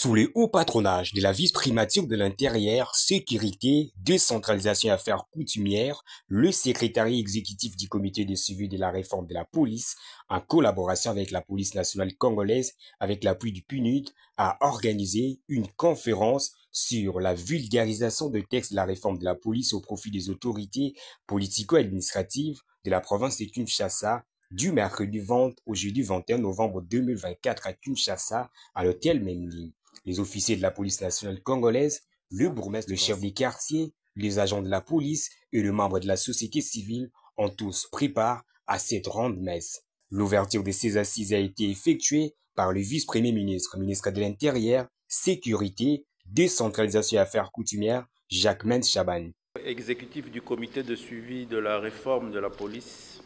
Sous le haut patronage de la vice-primature de l'Intérieur, Sécurité, Décentralisation et Affaires coutumières, le secrétariat exécutif du comité de suivi de la réforme de la police, en collaboration avec la police nationale congolaise, avec l'appui du PNUD, a organisé une conférence sur la vulgarisation de textes de la réforme de la police au profit des autorités politico-administratives de la province de Kinshasa, du mercredi 20 au jeudi 21 novembre 2024 à Kinshasa, à l'hôtel Mengi. Les officiers de la police nationale congolaise, le bourgmestre, le chef des quartiers, les agents de la police et le membre de la société civile ont tous pris part à cette ronde messe. L'ouverture de ces assises a été effectuée par le vice-premier ministre, ministre de l'Intérieur, Sécurité, Décentralisation et Affaires coutumières, Jacquemain Chaban. Exécutif du comité de suivi de la réforme de la police,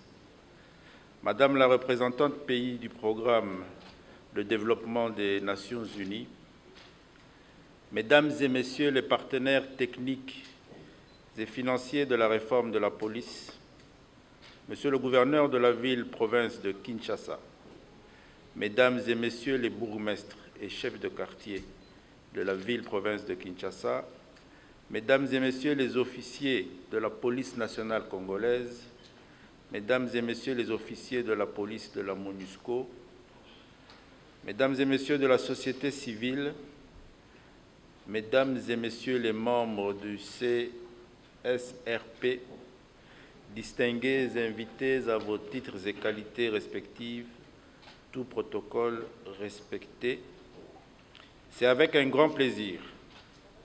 Madame la représentante pays du programme de développement des Nations Unies, Mesdames et Messieurs les partenaires techniques et financiers de la réforme de la police, Monsieur le gouverneur de la ville-province de Kinshasa, Mesdames et Messieurs les bourgmestres et chefs de quartier de la ville-province de Kinshasa, Mesdames et Messieurs les officiers de la police nationale congolaise, Mesdames et Messieurs les officiers de la police de la MONUSCO, Mesdames et Messieurs de la société civile, Mesdames et Messieurs les membres du CSRP, distingués invités à vos titres et qualités respectifs, tout protocole respecté, c'est avec un grand plaisir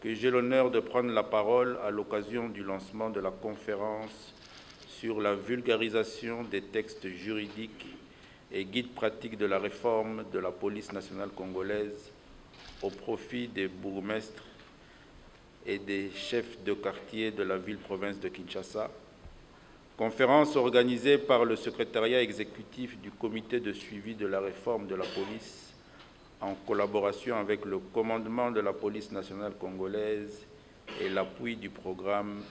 que j'ai l'honneur de prendre la parole à l'occasion du lancement de la conférence sur la vulgarisation des textes juridiques et guides pratiques de la réforme de la police nationale congolaise au profit des bourgmestres et des chefs de quartier de la ville-province de Kinshasa, conférence organisée par le secrétariat exécutif du comité de suivi de la réforme de la police en collaboration avec le commandement de la police nationale congolaise et l'appui du programme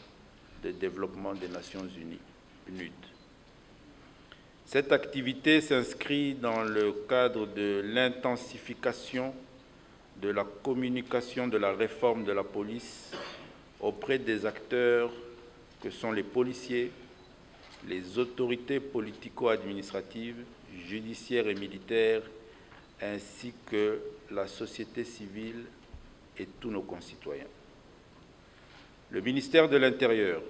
de développement des Nations Unies, PNUD. Cette activité s'inscrit dans le cadre de l'intensification de la communication de la réforme de la police auprès des acteurs que sont les policiers, les autorités politico-administratives, judiciaires et militaires, ainsi que la société civile et tous nos concitoyens. Le ministère de l'Intérieur,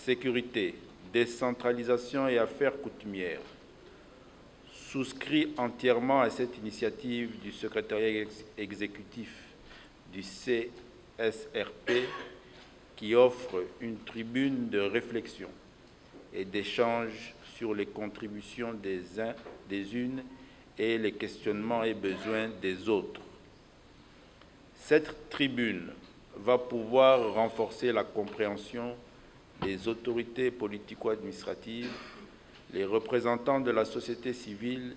Sécurité, Décentralisation et Affaires coutumières souscrit entièrement à cette initiative du secrétariat exécutif du CSRP qui offre une tribune de réflexion et d'échange sur les contributions des uns, des unes et les questionnements et besoins des autres. Cette tribune va pouvoir renforcer la compréhension des autorités politico-administratives, les représentants de la société civile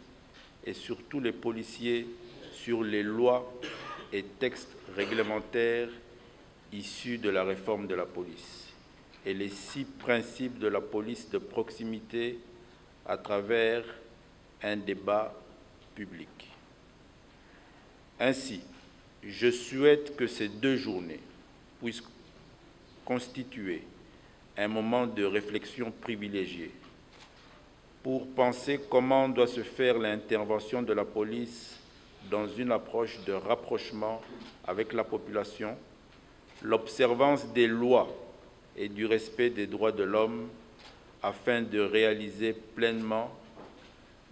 et surtout les policiers sur les lois et textes réglementaires issus de la réforme de la police et les 6 principes de la police de proximité à travers un débat public. Ainsi, je souhaite que ces 2 journées puissent constituer un moment de réflexion privilégié pour penser comment doit se faire l'intervention de la police dans une approche de rapprochement avec la population, l'observance des lois et du respect des droits de l'homme afin de réaliser pleinement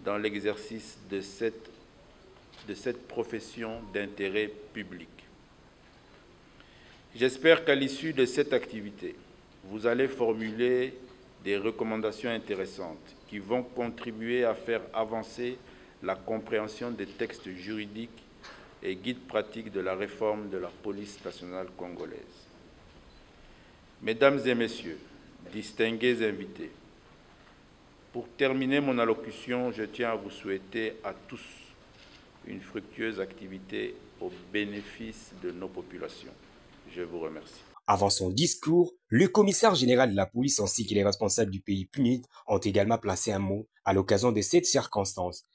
dans l'exercice de cette profession d'intérêt public. J'espère qu'à l'issue de cette activité, vous allez formuler des recommandations intéressantes qui vont contribuer à faire avancer la compréhension des textes juridiques et guides pratiques de la réforme de la police nationale congolaise. Mesdames et Messieurs, distingués invités, pour terminer mon allocution, je tiens à vous souhaiter à tous une fructueuse activité au bénéfice de nos populations. Je vous remercie. Avant son discours, le commissaire général de la police ainsi que les responsables du pays PNUD ont également placé un mot à l'occasion de cette circonstance.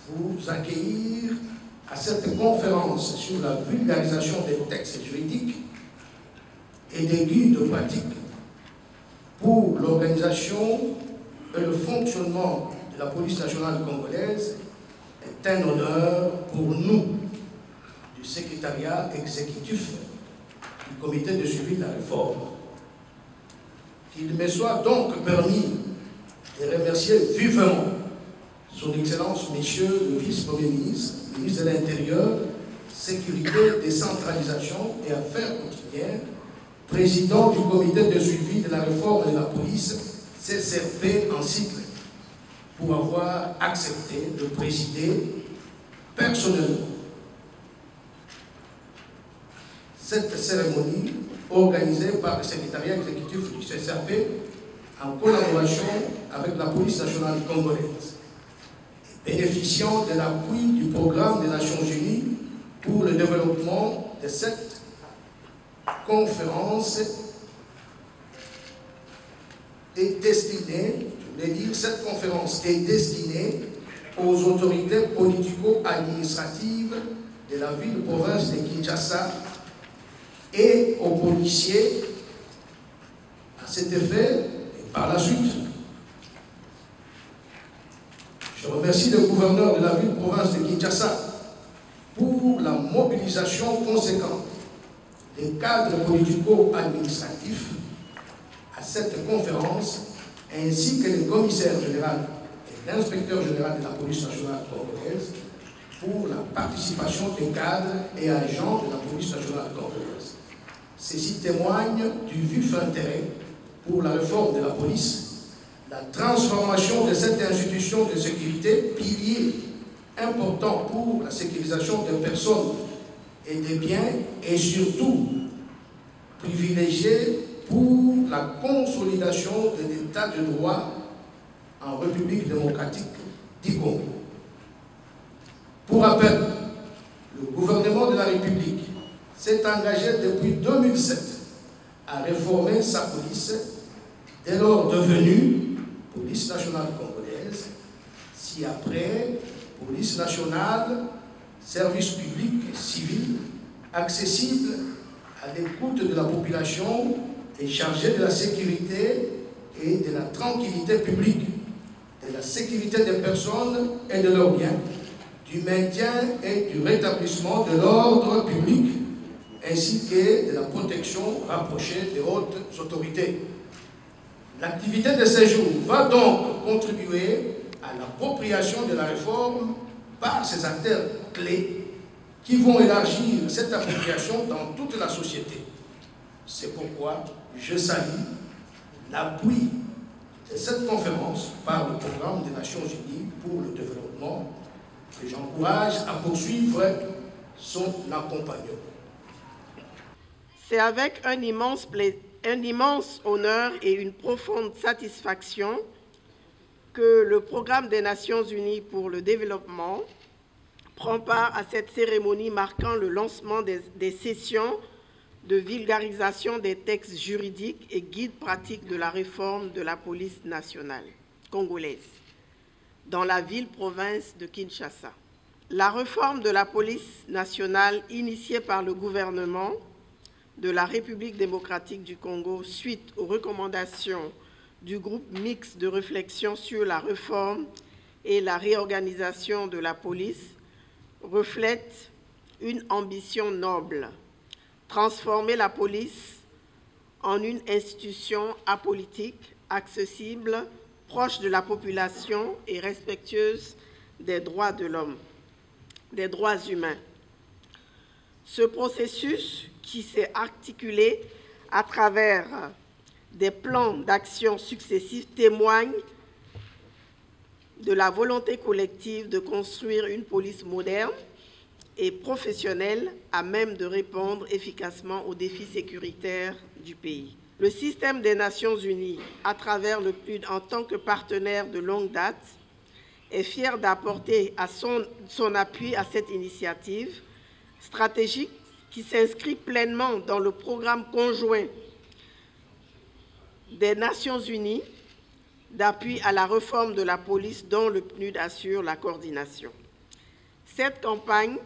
Vous accueillir à cette conférence sur la vulgarisation des textes juridiques et des guides pratiques pour l'organisation et le fonctionnement de la police nationale congolaise est un honneur pour nous, du secrétariat exécutif du comité de suivi de la réforme. Qu'il me soit donc permis de remercier vivement son Excellence, Monsieur le Vice-Premier ministre, ministre de l'Intérieur, Sécurité, Décentralisation et Affaires coutumières, président du comité de suivi de la réforme de la police, CCRP en cycle, pour avoir accepté de présider personnellement cette cérémonie organisée par le secrétariat exécutif du CCRP en collaboration avec la police nationale congolaise, bénéficiant de l'appui du programme des Nations Unies pour le développement de cette conférence est destinée, je voulais dire, cette conférence est destinée aux autorités politico-administratives de la ville-province de Kinshasa et aux policiers à cet effet et par la suite. Je remercie le gouverneur de la ville-province de Kinshasa pour la mobilisation conséquente des cadres politico-administratifs à cette conférence, ainsi que le commissaire général et l'inspecteur général de la police nationale congolaise pour la participation des cadres et agents de la police nationale congolaise. Ceci témoigne du vif intérêt pour la réforme de la police, la transformation de cette institution de sécurité, pilier important pour la sécurisation des personnes et des biens, et surtout privilégié pour la consolidation de l'état de droit en République démocratique du Congo. Pour rappel, le gouvernement de la République s'est engagé depuis 2007 à réformer sa police, dès lors devenue police nationale congolaise, ci-après police nationale, service public civil, accessible à l'écoute de la population et chargé de la sécurité et de la tranquillité publique, de la sécurité des personnes et de leurs biens, du maintien et du rétablissement de l'ordre public, ainsi que de la protection rapprochée des hautes autorités. L'activité de ces jours va donc contribuer à l'appropriation de la réforme par ces acteurs clés qui vont élargir cette appropriation dans toute la société. C'est pourquoi je salue l'appui de cette conférence par le programme des Nations Unies pour le développement, que j'encourage à poursuivre son accompagnement. C'est avec un immense honneur et une profonde satisfaction que le programme des Nations Unies pour le développement prend part à cette cérémonie marquant le lancement des sessions de vulgarisation des textes juridiques et guides pratiques de la réforme de la police nationale congolaise dans la ville-province de Kinshasa. La réforme de la police nationale initiée par le gouvernement de la République démocratique du Congo suite aux recommandations du groupe mixte de réflexion sur la réforme et la réorganisation de la police reflète une ambition noble: transformer la police en une institution apolitique, accessible, proche de la population et respectueuse des droits de l'homme, des droits humains. Ce processus, qui s'est articulé à travers des plans d'action successifs, témoigne de la volonté collective de construire une police moderne et professionnelle à même de répondre efficacement aux défis sécuritaires du pays. Le système des Nations Unies, à travers le PNUD en tant que partenaire de longue date, est fier d'apporter son appui à cette initiative stratégique qui s'inscrit pleinement dans le programme conjoint des Nations Unies d'appui à la réforme de la police dont le PNUD assure la coordination. Cette campagne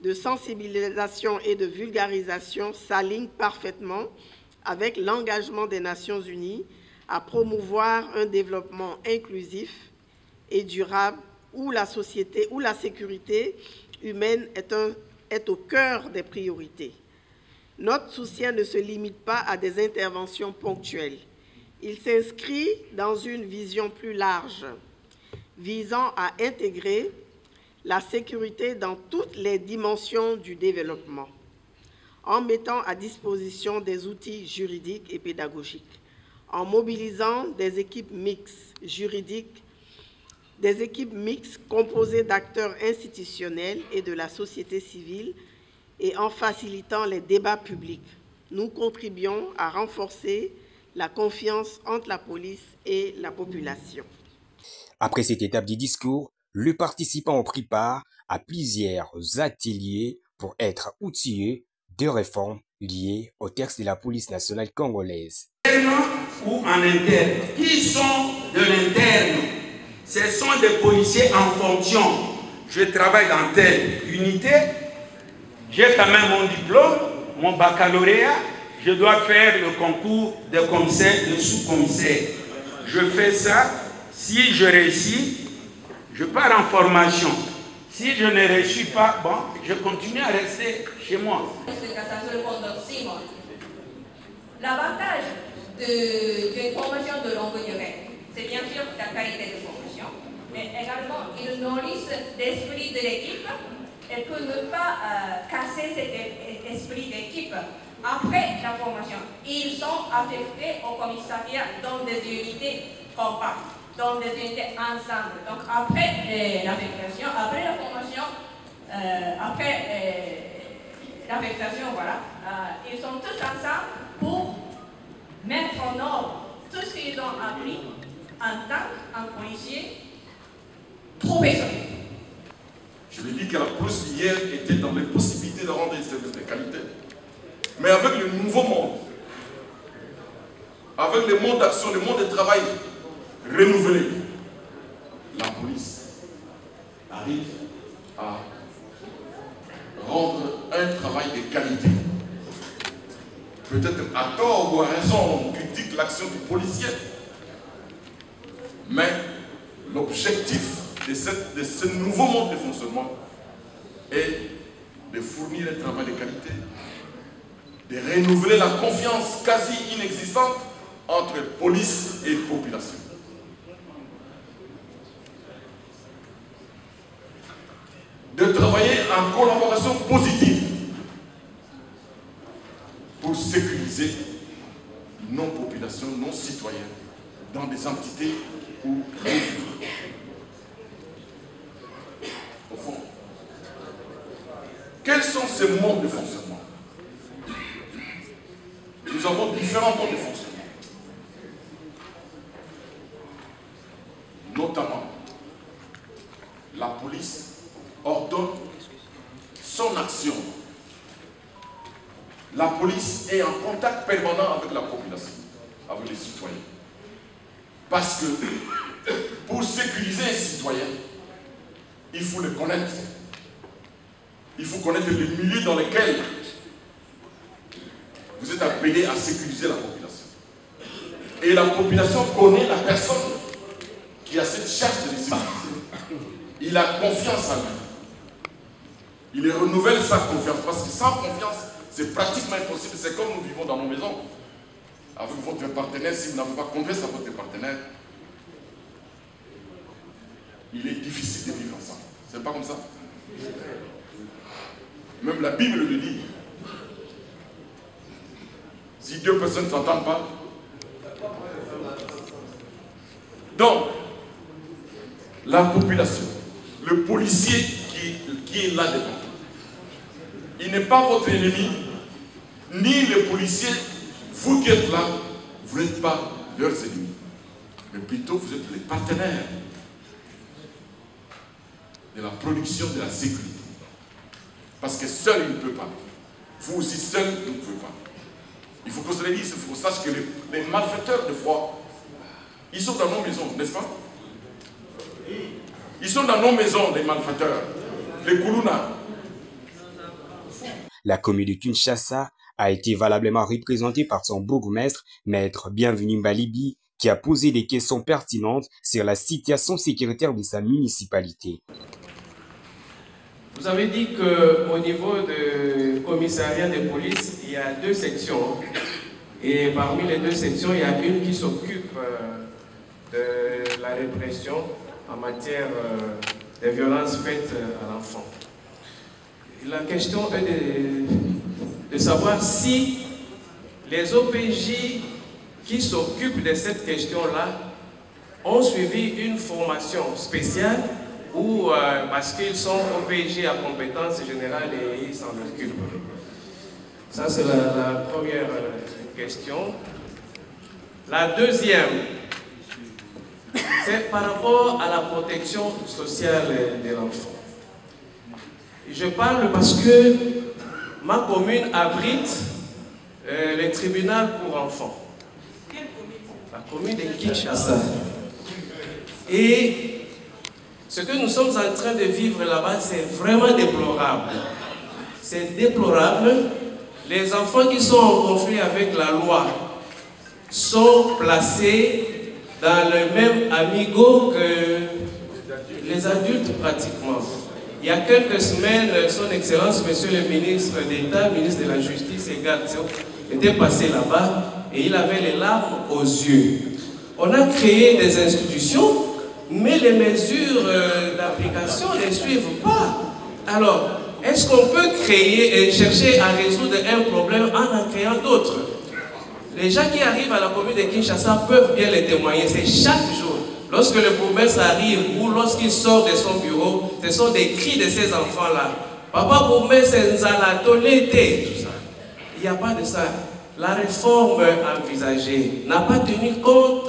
de sensibilisation et de vulgarisation s'aligne parfaitement avec l'engagement des Nations Unies à promouvoir un développement inclusif et durable où la sécurité humaine est au cœur des priorités. Notre soutien ne se limite pas à des interventions ponctuelles. Il s'inscrit dans une vision plus large, visant à intégrer la sécurité dans toutes les dimensions du développement, en mettant à disposition des outils juridiques et pédagogiques, en mobilisant des équipes mixtes juridiques, des équipes mixtes composées d'acteurs institutionnels et de la société civile et en facilitant les débats publics. Nous contribuons à renforcer la confiance entre la police et la population. Après cette étape du discours, les participants ont pris part à plusieurs ateliers pour être outillés de réformes liées au texte de la police nationale congolaise. Ou en interne, qui sont de l'interne, ce sont des policiers en fonction. Je travaille dans telle unité, j'ai quand même mon diplôme, mon baccalauréat, je dois faire le concours de commissaire, de sous-commissaire. Je fais ça, si je réussis, je pars en formation. Si je ne réussis pas, bon, je continue à rester chez moi. L'avantage d'une formation de longue durée, c'est bien sûr la qualité de formation, mais également ils nourrissent l'esprit de l'équipe et pour ne pas casser cet esprit d'équipe après la formation. Ils sont affectés au commissariat dans des unités compactes, dans des unités ensemble. Donc après l'affectation, après la formation, l'affectation, voilà, ils sont tous ensemble pour mettre en ordre tout ce qu'ils ont appris en tant que policier professionnel. Je lui dis que la police hier était dans les possibilités de rendre des services de qualité. Mais avec le nouveau monde, avec le monde d'action, le monde de travail renouvelé, la police arrive à rendre un travail de qualité. Peut-être à tort ou à raison, on critique l'action du policier. Mais l'objectif de ce nouveau mode de fonctionnement est de fournir un travail de qualité, de renouveler la confiance quasi inexistante entre police et population. De travailler en collaboration positive pour sécuriser nos populations, nos citoyens dans des entités où au fond, quels sont ces modes de fonctionnement? Nous avons différents modes de fonctionnement. Notamment, la police ordonne son action. La police est en contact permanent avec la population, avec les citoyens. Parce que pour sécuriser un citoyen, il faut le connaître. Il faut connaître le milieu dans lequel vous êtes appelé à sécuriser la population. Et la population connaît la personne qui a cette charge de sécurité. Il a confiance en lui. Il renouvelle sa confiance. Parce que sans confiance, c'est pratiquement impossible. C'est comme nous vivons dans nos maisons. Avec votre partenaire, si vous n'avez pas confiance à votre partenaire, il est difficile de vivre ensemble. C'est pas comme ça? Même la Bible le dit. Si deux personnes ne s'entendent pas. Donc, la population, le policier qui est là devant vous, il n'est pas votre ennemi, ni le policier, vous qui êtes là, vous n'êtes pas leurs ennemis. Mais plutôt, vous êtes les partenaires de la production de la sécurité. Parce que seul, il ne peut pas. Vous aussi, seul, vous ne pouvez pas. Il faut qu'on se le dise, il faut qu'on sache que les malfaiteurs, de foi, ils sont dans nos maisons, n'est-ce pas? Ils sont dans nos maisons, les malfaiteurs, les Koulouna. La commune de Kinshasa a été valablement représentée par son bourgmestre, Maître Bienvenu Mbalibi, qui a posé des questions pertinentes sur la situation sécuritaire de sa municipalité. Vous avez dit qu'au niveau du commissariat de police, il y a 2 sections. Et parmi les 2 sections, il y a une qui s'occupe de la répression en matière de violences faites à l'enfant. La question est de savoir si les OPJ qui s'occupent de cette question-là ont suivi une formation spéciale ou parce qu'ils sont OPJ à compétences générales et ils s'en occupent. Ça, c'est la première question. La deuxième, c'est par rapport à la protection sociale de l'enfant. Je parle parce que ma commune abrite le tribunal pour enfants. La commune de Kinshasa. Et ce que nous sommes en train de vivre là-bas, c'est vraiment déplorable. C'est déplorable. Les enfants qui sont en conflit avec la loi sont placés dans le même amigo que les adultes pratiquement. Il y a quelques semaines, son Excellence, Monsieur le ministre d'État, ministre de la Justice et Gatio, était passé là-bas et il avait les larmes aux yeux. On a créé des institutions, mais les mesures d'application ne suivent pas. Alors, est-ce qu'on peut créer et chercher à résoudre un problème en créant d'autres? Les gens qui arrivent à la commune de Kinshasa peuvent bien les témoigner, c'est chaque jour. Lorsque le bourgmestre arrive ou lorsqu'il sort de son bureau, ce sont des cris de ces enfants-là. Papa bourgmestre, c'est Nzalato, l'été, tout ça. Il n'y a pas de ça. La réforme envisagée n'a pas tenu compte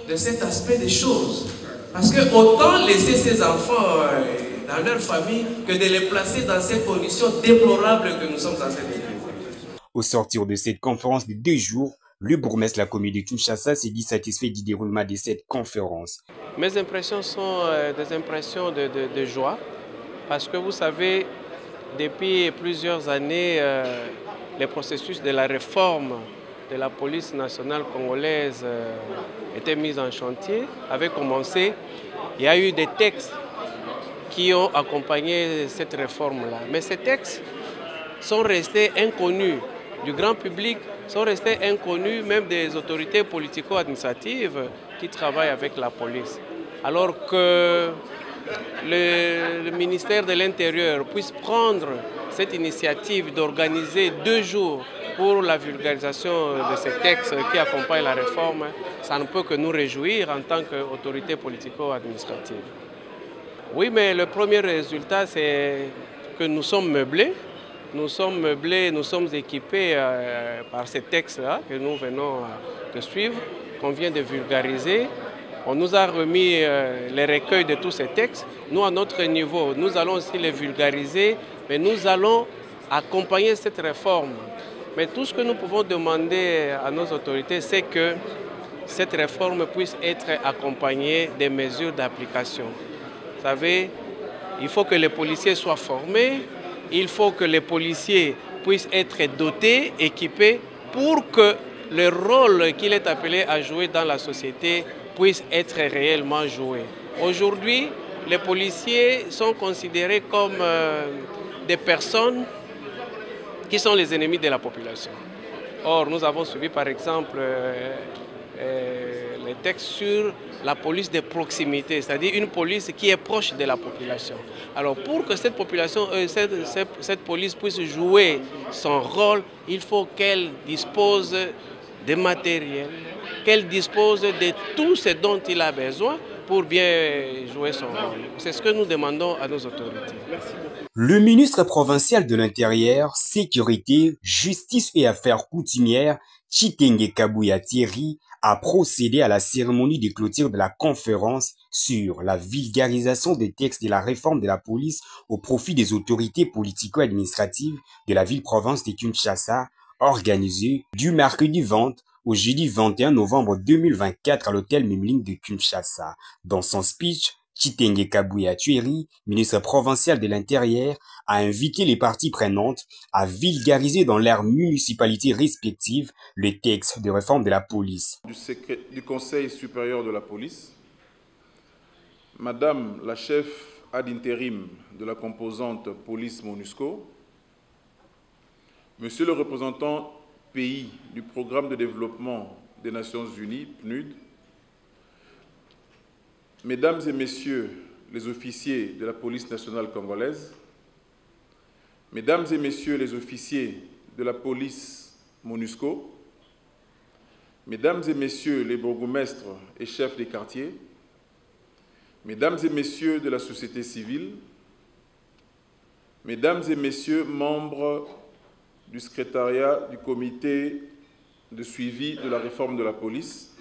de cet aspect des choses. Parce que autant laisser ces enfants dans leur famille que de les placer dans ces conditions déplorables que nous sommes en train de vivre. Au sortir de cette conférence de 2 jours, le bourgmestre de la commune de Kinshasa s'est dit satisfait du déroulement de cette conférence. Mes impressions sont des impressions de joie, parce que vous savez, depuis plusieurs années, le processus de la réforme de la police nationale congolaise était mis en chantier, avait commencé. Il y a eu des textes qui ont accompagné cette réforme-là. Mais ces textes sont restés inconnus du grand public, sont restés inconnus même des autorités politico-administratives qui travaillent avec la police. Alors que le ministère de l'Intérieur puisse prendre cette initiative d'organiser 2 jours pour la vulgarisation de ces textes qui accompagnent la réforme, ça ne peut que nous réjouir en tant qu'autorité politico-administrative. Oui, mais le premier résultat, c'est que nous sommes meublés. Nous sommes meublés, nous sommes équipés par ces textes-là que nous venons de suivre, qu'on vient de vulgariser. On nous a remis les recueils de tous ces textes. Nous, à notre niveau, nous allons aussi les vulgariser, mais nous allons accompagner cette réforme. Mais tout ce que nous pouvons demander à nos autorités, c'est que cette réforme puisse être accompagnée des mesures d'application. Vous savez, il faut que les policiers soient formés, il faut que les policiers puissent être dotés, équipés, pour que le rôle qu'il est appelé à jouer dans la société puisse être réellement joué. Aujourd'hui, les policiers sont considérés comme des personnes qui sont les ennemis de la population. Or, nous avons suivi par exemple les textes sur la police de proximité, c'est-à-dire une police qui est proche de la population. Alors pour que cette population, cette police puisse jouer son rôle, il faut qu'elle dispose de matériel, qu'elle dispose de tout ce dont il a besoin pour bien jouer son rôle. C'est ce que nous demandons à nos autorités. Merci beaucoup. Le ministre provincial de l'Intérieur, Sécurité, Justice et Affaires coutumières, Chitenge Kabuya Thierry, a procédé à la cérémonie de clôture de la conférence sur la vulgarisation des textes de la réforme de la police au profit des autorités politico-administratives de la ville-province de Kinshasa, organisée du mercredi 20 au jeudi 21 novembre 2024 à l'hôtel Memling de Kinshasa. Dans son speech, Chitenge Kabouya Tueri, ministre provincial de l'Intérieur, a invité les parties prenantes à vulgariser dans leurs municipalités respectives le texte de réforme de la police. Du Conseil supérieur de la police, Madame la chef ad interim de la composante police-MONUSCO, Monsieur le représentant pays du Programme de développement des Nations Unies, PNUD, Mesdames et Messieurs les officiers de la police nationale congolaise, Mesdames et Messieurs les officiers de la police MONUSCO, Mesdames et Messieurs les bourgmestres et chefs des quartiers, Mesdames et Messieurs de la société civile, Mesdames et Messieurs membres du secrétariat du comité de suivi de la réforme de la police,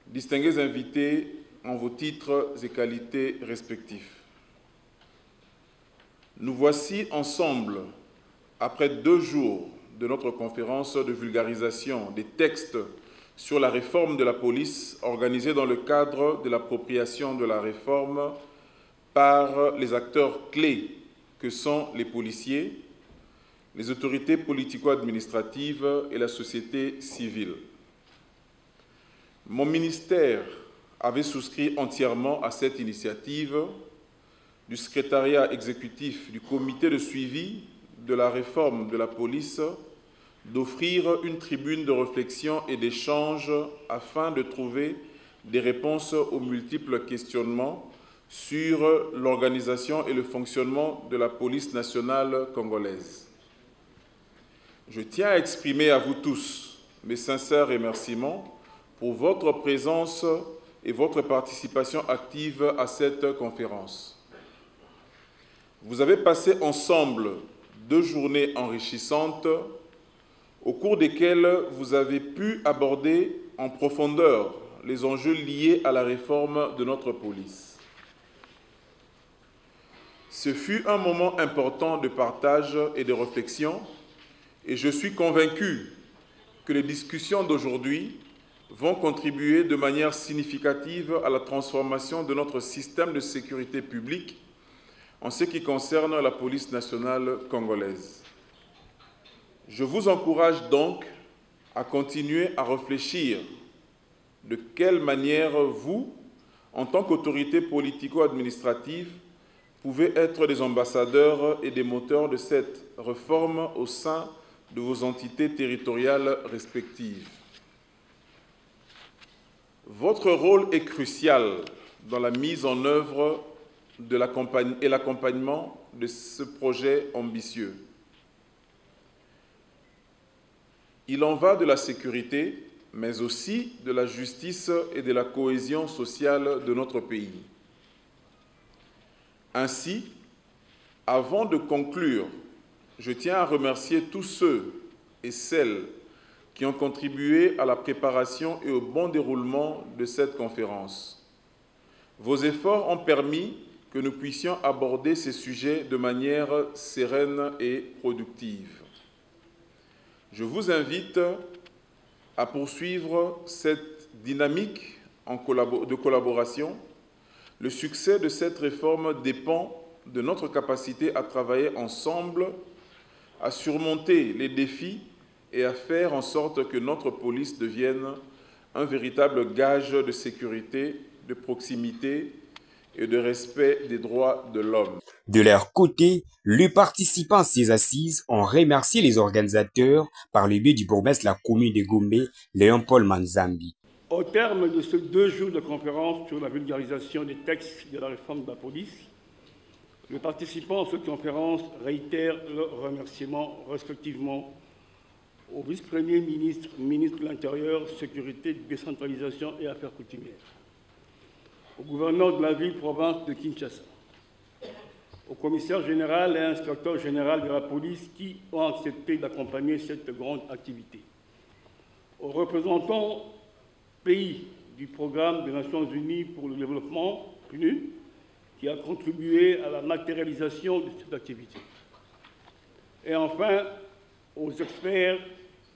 distingués invités en vos titres et qualités respectifs. Nous voici ensemble, après 2 jours de notre conférence de vulgarisation des textes sur la réforme de la police organisée dans le cadre de l'appropriation de la réforme par les acteurs clés que sont les policiers, les autorités politico-administratives et la société civile. Mon ministère avait souscrit entièrement à cette initiative du secrétariat exécutif du comité de suivi de la réforme de la police d'offrir une tribune de réflexion et d'échange afin de trouver des réponses aux multiples questionnements sur l'organisation et le fonctionnement de la police nationale congolaise. Je tiens à exprimer à vous tous mes sincères remerciements pour votre présence et votre participation active à cette conférence. Vous avez passé ensemble 2 journées enrichissantes au cours desquelles vous avez pu aborder en profondeur les enjeux liés à la réforme de notre police. Ce fut un moment important de partage et de réflexion et je suis convaincu que les discussions d'aujourd'hui vont contribuer de manière significative à la transformation de notre système de sécurité publique en ce qui concerne la police nationale congolaise. Je vous encourage donc à continuer à réfléchir de quelle manière vous, en tant qu'autorité politico-administrative, pouvez être des ambassadeurs et des moteurs de cette réforme au sein de vos entités territoriales respectives. Votre rôle est crucial dans la mise en œuvre et l'accompagnement de ce projet ambitieux. Il en va de la sécurité, mais aussi de la justice et de la cohésion sociale de notre pays. Ainsi, avant de conclure, je tiens à remercier tous ceux et celles qui ont contribué à la préparation et au bon déroulement de cette conférence. Vos efforts ont permis que nous puissions aborder ces sujets de manière sereine et productive. Je vous invite à poursuivre cette dynamique de collaboration. Le succès de cette réforme dépend de notre capacité à travailler ensemble, à surmonter les défis et à faire en sorte que notre police devienne un véritable gage de sécurité, de proximité et de respect des droits de l'homme. De leur côté, les participants à ces assises ont remercié les organisateurs par le biais du bourgmestre de la commune de Gombe, Léon-Paul Manzambi. Au terme de ces 2 jours de conférence sur la vulgarisation des textes de la réforme de la police, les participants à cette conférence réitèrent leurs remerciements respectivement au vice-premier ministre, ministre de l'Intérieur, Sécurité, Décentralisation et Affaires coutumières, au gouverneur de la ville-province de Kinshasa, au commissaire général et inspecteur général de la police qui ont accepté d'accompagner cette grande activité, aux représentants pays du Programme des Nations Unies pour le développement, PNUD, qui a contribué à la matérialisation de cette activité. Et enfin, aux experts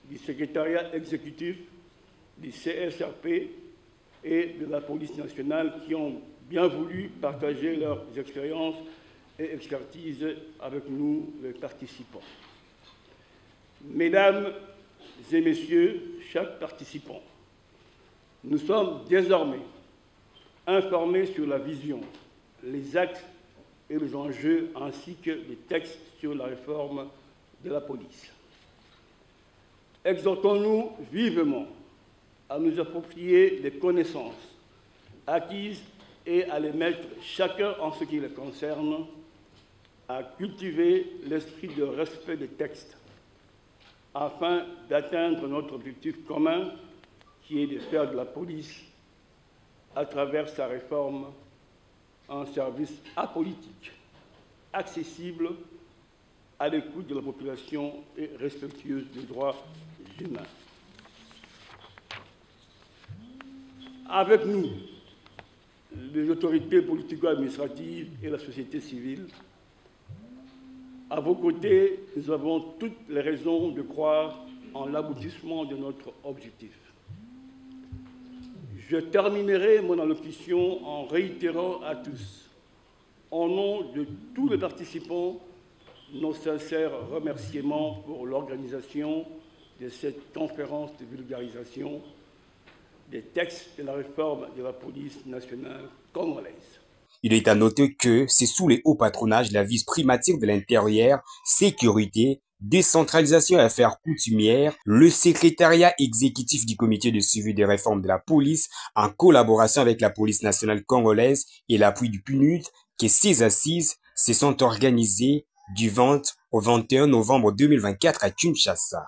du secrétariat exécutif du CSRP et de la police nationale qui ont bien voulu partager leurs expériences et expertises avec nous, les participants. Mesdames et messieurs, chers participants, nous sommes désormais informés sur la vision, les axes et les enjeux ainsi que les textes sur la réforme de la police. Exhortons-nous vivement à nous approprier les connaissances acquises et à les mettre chacun en ce qui les concerne, à cultiver l'esprit de respect des textes afin d'atteindre notre objectif commun qui est de faire de la police, à travers sa réforme, un service apolitique, accessible, à l'écoute de la population et respectueuse des droits humains. Avec nous, les autorités politico-administratives et la société civile, à vos côtés, nous avons toutes les raisons de croire en l'aboutissement de notre objectif. Je terminerai mon allocution en réitérant à tous, au nom de tous les participants, nos sincères remerciements pour l'organisation de cette conférence de vulgarisation des textes de la réforme de la police nationale congolaise. Il est à noter que c'est sous les hauts patronages de la vice-primature de l'Intérieur, Sécurité, Décentralisation et Affaires coutumières, le secrétariat exécutif du comité de suivi des réformes de la police, en collaboration avec la police nationale congolaise et l'appui du PNUD, que ces assises se sont organisées du 20 au 21 novembre 2024 à Kinshasa.